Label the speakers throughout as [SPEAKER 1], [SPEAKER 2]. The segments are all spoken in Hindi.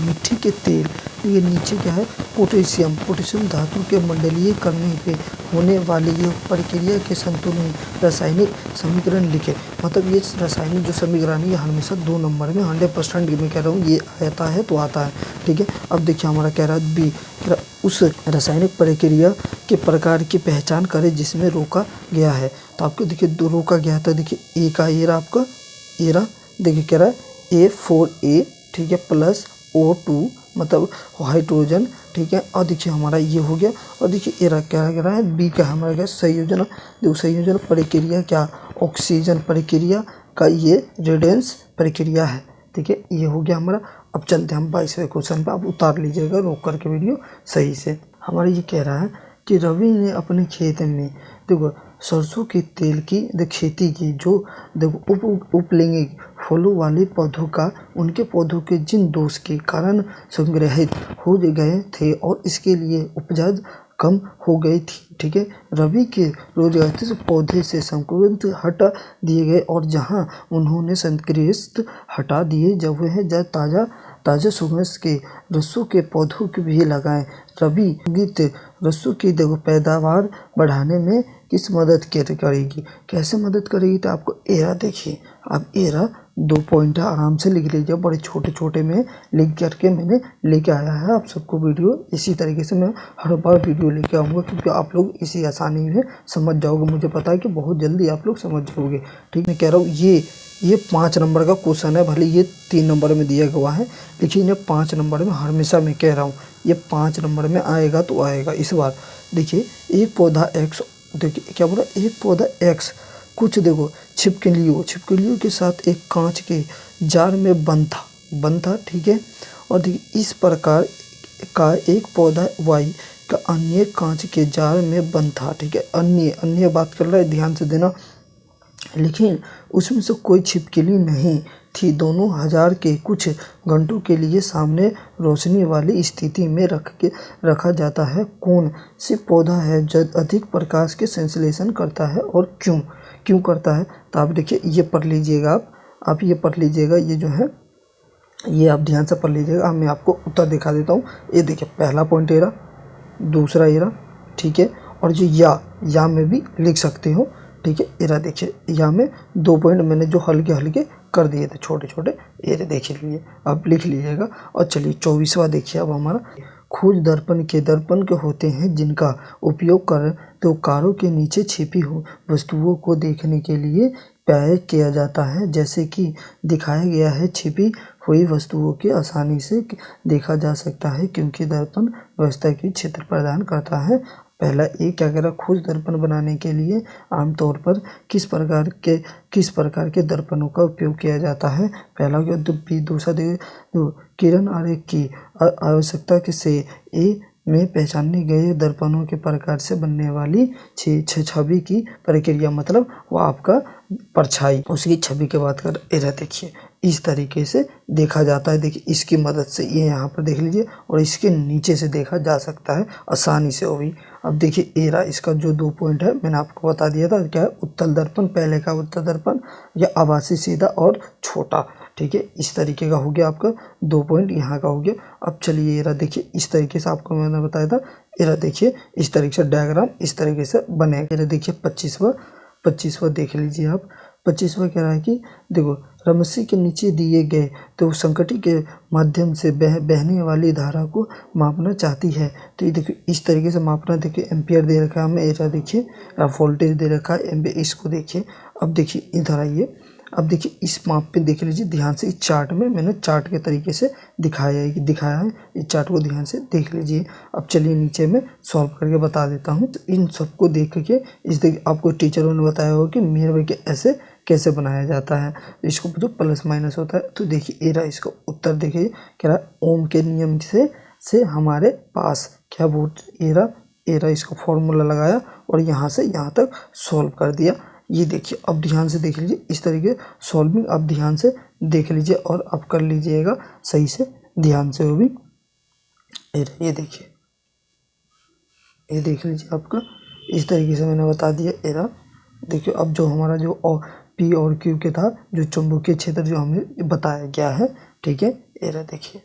[SPEAKER 1] मिट्टी के तेल, ये नीचे क्या है पोटेशियम धातु के मंडलीय करने पे होने वाली ये प्रक्रिया के संतुलन रासायनिक समीकरण लिखे। मतलब ये रासायनिक जो समीकरण है ये हमेशा 2 नंबर में 100% मैं कह रहा हूँ ये आता है तो आता है, ठीक है। अब देखिए हमारा कह रहा है बी, उस रासायनिक प्रक्रिया के प्रकार की पहचान करें जिसमें रोका गया है। तो आपको देखिए दो रोका गया था, देखिए ए का ये रहा आपका, ये रहा, देखिए कह रहा है A4A, ठीक है, प्लस O2 मतलब हाइड्रोजन, ठीक है। और देखिए हमारा ये हो गया। और देखिए ए रहा क्या कह रहा है बी का हमारा क्या संयोजन, देखो संयोजन प्रक्रिया क्या ऑक्सीजन प्रक्रिया का ये रेडेंस प्रक्रिया है, ठीक है। ये हो गया हमारा। अब चलते हैं हम 22वें क्वेश्चन पर, आप उतार लीजिएगा रोक करके वीडियो सही से। हमारा ये कह रहा है कि रवि ने अपने खेत में देखो सरसों के तेल की खेती की, जो देखो उपलैंगिक फूलों वाले पौधों का उनके पौधों के जिन दोष के कारण संग्रहित हो गए थे और इसके लिए उपज कम हो गई थी, ठीक है। रवि के रोजगार पौधे से संकुचित हटा दिए गए और जहां उन्होंने संक्रियत हटा दिए जब वह ताज़ा सुगंध के रसों के पौधों के भी लगाएं। रवि गीत रसों की देखो पैदावार बढ़ाने में किस मदद करेगी, कैसे मदद करेगी, तो आपको एरा देखिए, आप एरा 2 पॉइंट आराम से लिख लीजिए, बड़े छोटे छोटे में लिख करके मैंने लेके आया है आप सबको वीडियो। इसी तरीके से मैं हर बार वीडियो लेके आऊँगा क्योंकि आप लोग इसी आसानी में समझ जाओगे, मुझे पता है कि बहुत जल्दी आप लोग समझ जाओगे, ठीक। मैं कह रहा हूँ ये 5 नंबर का क्वेश्चन है, भले ये 3 नंबर में दिया गया है लेकिन ये 5 नंबर में हमेशा मैं कह रहा हूँ ये 5 नंबर में आएगा तो आएगा इस बार। देखिए एक पौधा एक्स, देखिए क्या बोला, एक पौधा एक्स कुछ देखो छिपकलियों के साथ एक कांच के जार में बंद था, ठीक है। और देखिए इस प्रकार का एक पौधा वाई का अन्य कांच के जार में बंद था, ठीक है। अन्य बात कर रहा है, ध्यान से देना। लेकिन उसमें से कोई छिपकली नहीं थी। दोनों हजार के कुछ घंटों के लिए सामने रोशनी वाली स्थिति में रखा जाता है। कौन सी पौधा है जो अधिक प्रकाश के संश्लेषण करता है और क्यों करता है, तो आप देखिए ये पढ़ लीजिएगा, आप ये पढ़ लीजिएगा, ये जो है ये आप ध्यान से पढ़ लीजिएगा। अब मैं आपको उत्तर दिखा देता हूँ। ये देखिए पहला पॉइंट एरा, दूसरा एरा, ठीक है। और जो या में भी लिख सकते हो, ठीक है। एरा देखिए या में 2 पॉइंट मैंने जो हल्के कर दिए थे छोटे ये देख लीजिए, आप लिख लीजिएगा। और चलिए 24वां देखिए अब हमारा, खोज दर्पण के होते हैं जिनका उपयोग कर तो कारों के नीचे छिपी हो वस्तुओं को देखने के लिए प्रयोग किया जाता है। जैसे कि दिखाया गया है, छिपी हुई वस्तुओं के आसानी से देखा जा सकता है क्योंकि दर्पण व्यवस्था की क्षेत्र प्रदान करता है। पहला ए क्या कह रहा, खोज दर्पण बनाने के लिए आमतौर पर किस प्रकार के दर्पणों का उपयोग किया जाता है। पहला हो गया। दूसरा किरण आरेख की आवश्यकता से ए में पहचाने गए दर्पणों के प्रकार से बनने वाली छवि की प्रक्रिया, मतलब वो आपका परछाई उसकी छवि की बात कर एरा देखिए इस तरीके से देखा जाता है। देखिए इसकी मदद से ये यहाँ पर देख लीजिए और इसके नीचे से देखा जा सकता है आसानी से वो भी। अब देखिए एरा इसका जो 2 पॉइंट है मैंने आपको बता दिया था, क्या है उत्तल दर्पण, पहले का उत्तल दर्पण या आभासी सीधा और छोटा, ठीक है। इस तरीके का हो गया आपका 2 पॉइंट यहाँ का हो गया। अब चलिए एरा देखिए इस तरीके से आपको मैंने बताया था, एरा देखिए इस तरीके से डायग्राम इस तरीके से बनेगा। एरा देखिए 25वां देख लीजिए आप। 25वां कह रहा है कि देखो रमसी के नीचे दिए गए तो संकटी के माध्यम से बहने वाली धारा को मापना चाहती है। तो ये देखिए इस तरीके से मापना, देखिए एम्पियर दे रखा है हमें, एरा देखिए वोल्टेज दे रखा है एम्पियर, इसको देखिए। अब देखिए इधर आइए, अब देखिए इस माप पे देख लीजिए ध्यान से, इस चार्ट में मैंने चार्ट के तरीके से दिखाया है, इस चार्ट को ध्यान से देख लीजिए। अब चलिए नीचे में सॉल्व करके बता देता हूँ। इन सबको देख के आपको टीचरों ने बताया होगा कि मेरे के ऐसे कैसे बनाया जाता है, इसको जो प्लस माइनस होता है। तो देखिए एरा इसका उत्तर देखिए कह रहा है ओम के नियम से हमारे पास क्या बोल एरा इसका फॉर्मूला लगाया और यहाँ से यहाँ तक सॉल्व कर दिया। ये देखिए अब ध्यान से देख लीजिए इस तरीके सॉल्विंग, आप ध्यान से देख लीजिए और आप कर लीजिएगा सही से ध्यान से वो भी। ये देखिए ये देख लीजिए आपका इस तरीके से मैंने बता दिया एरा। देखिए अब जो हमारा जो पी और क्यू के था जो चुंबकीय क्षेत्र जो हमें बताया गया है, ठीक है। एरा देखिए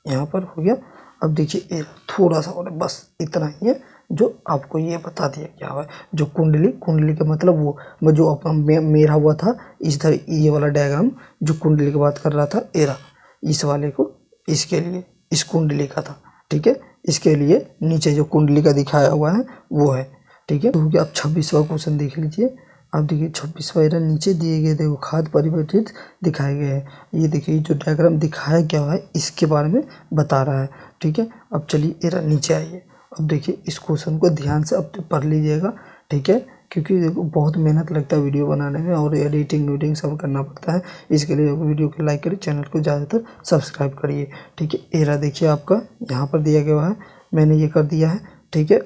[SPEAKER 1] यहाँ पर हो गया। अब देखिए एरा थोड़ा सा और बस इतना ही है जो आपको ये बता दिया क्या हुआ है। जो कुंडली का मतलब वो जो अपना मेरा हुआ था इस तरह ये वाला डायग्राम जो कुंडली की बात कर रहा था एरा, इस वाले को इसके लिए इस कुंडली का था, ठीक है। इसके लिए नीचे जो कुंडली का दिखाया हुआ है वो है, ठीक है। तो हो गया। अब 26वां क्वेश्चन देख लीजिए। अब देखिए 26वां एरा नीचे दिए गए देखो खाद परिवर्तित दिखाए गए हैं। ये देखिए जो डायग्राम दिखाया गया है इसके बारे में बता रहा है, ठीक है। अब चलिए एरा नीचे आइए। अब देखिए इस क्वेश्चन को ध्यान से अब पढ़ लीजिएगा, ठीक है, क्योंकि देखो बहुत मेहनत लगता है वीडियो बनाने में और एडिटिंग सब करना पड़ता है। इसके लिए वीडियो को लाइक करिए, चैनल को ज़्यादातर सब्सक्राइब करिए, ठीक है। एरा देखिए आपका यहाँ पर दिया गया है, मैंने ये कर दिया है, ठीक है।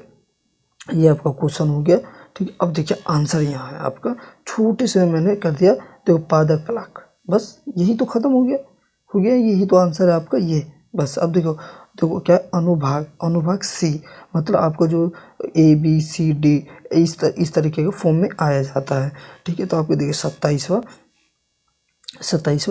[SPEAKER 1] ये आपका क्वेश्चन हो गया, ठीक है। अब देखिए आंसर यहाँ है आपका, छोटे से मैंने कर दिया देखो पादप कलाक, बस यही तो ख़त्म हो गया, यही तो आंसर है आपका ये, बस। अब देखो क्या अनुभाग सी, मतलब आपको जो ABCD इस तरीके के फॉर्म में आया जाता है, ठीक है। तो आपको देखिए 27वां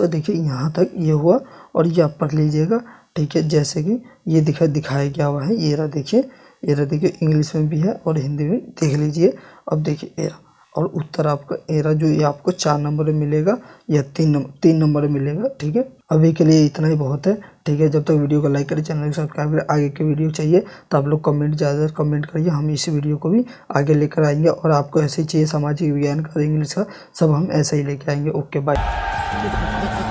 [SPEAKER 1] देखिए यहाँ तक ये हुआ और ये आप पढ़ लीजिएगा, ठीक है। जैसे कि ये दिखाया गया हुआ है, ये रहा देखिए इंग्लिश में भी है और हिंदी में देख लीजिए। अब देखिए एरा और उत्तर आपका एरा जो ये आपको 4 नंबर में मिलेगा या 3 नंबर में मिलेगा, ठीक है। अभी के लिए इतना ही बहुत है, ठीक है। जब तक वीडियो को लाइक करें, चैनल को सब्सक्राइब करें। आगे के वीडियो चाहिए तो आप लोग ज़्यादा कमेंट करिए, हम इस वीडियो को भी आगे लेकर आएंगे और आपको ऐसे ही चाहिए सामाजिक विज्ञान का, इंग्लिश का, सब हम ऐसे ही लेके आएंगे। Okay bye.